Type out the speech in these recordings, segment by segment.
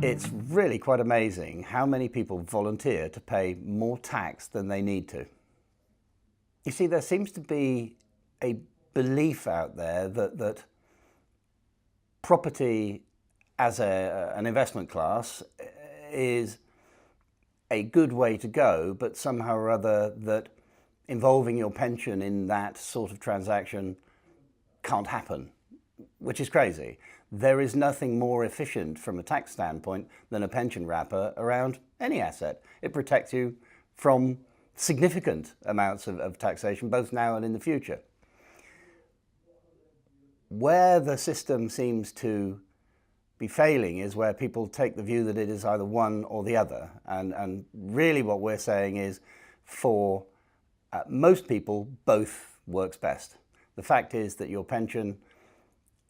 It's really quite amazing how many people volunteer to pay more tax than they need to. You see, there seems to be a belief out there that property as an investment class is a good way to go, but somehow or other that involving your pension in that sort of transaction can't happen, which is crazy. There is nothing more efficient from a tax standpoint than a pension wrapper around any asset. It protects you from significant amounts of taxation, both now and in the future. Where the system seems to be failing is where people take the view that it is either one or the other. And really what we're saying is for most people, both works best. The fact is that your pension,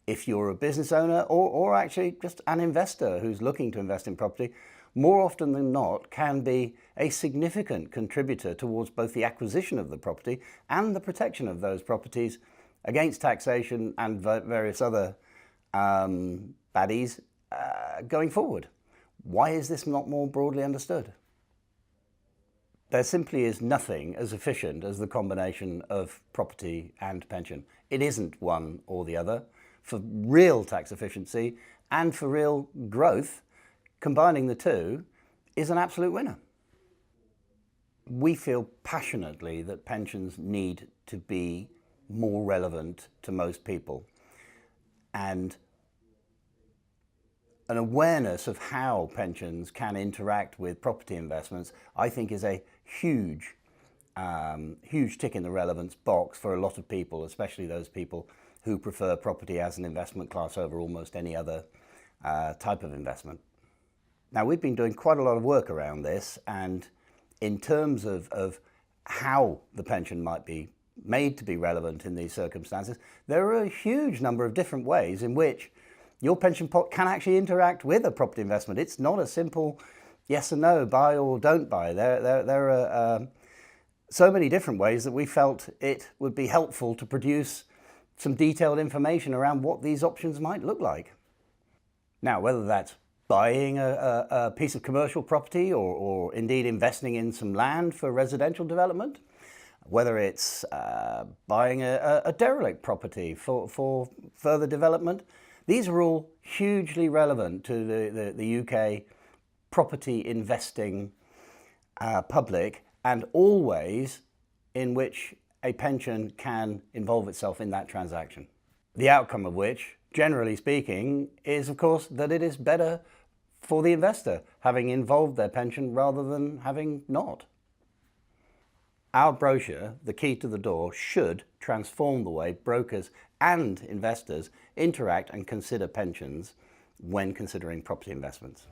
if you're a business owner or actually just an investor who's looking to invest in property, more often than not can be a significant contributor towards both the acquisition of the property and the protection of those properties against taxation and various other baddies going forward. Why is this not more broadly understood? There simply is nothing as efficient as the combination of property and pension. It isn't one or the other. For real tax efficiency and for real growth, combining the two is an absolute winner. We feel passionately that pensions need to be more relevant to most people, and an awareness of how pensions can interact with property investments, I think, is a huge tick in the relevance box for a lot of people, especially those people who prefer property as an investment class over almost any other type of investment. Now, we've been doing quite a lot of work around this, and in terms of how the pension might be made to be relevant in these circumstances, there are a huge number of different ways in which your pension pot can actually interact with a property investment. It's not a simple yes or no, buy or don't buy. There are so many different ways that we felt it would be helpful to produce some detailed information around what these options might look like. Now, whether that's buying a piece of commercial property or indeed investing in some land for residential development, whether it's buying a derelict property for further development, these are all hugely relevant to the UK property investing public, and always in which a pension can involve itself in that transaction. The outcome of which, generally speaking, is of course that it is better for the investor having involved their pension rather than having not. Our brochure, The Key to the Door, should transform the way brokers and investors interact and consider pensions when considering property investments.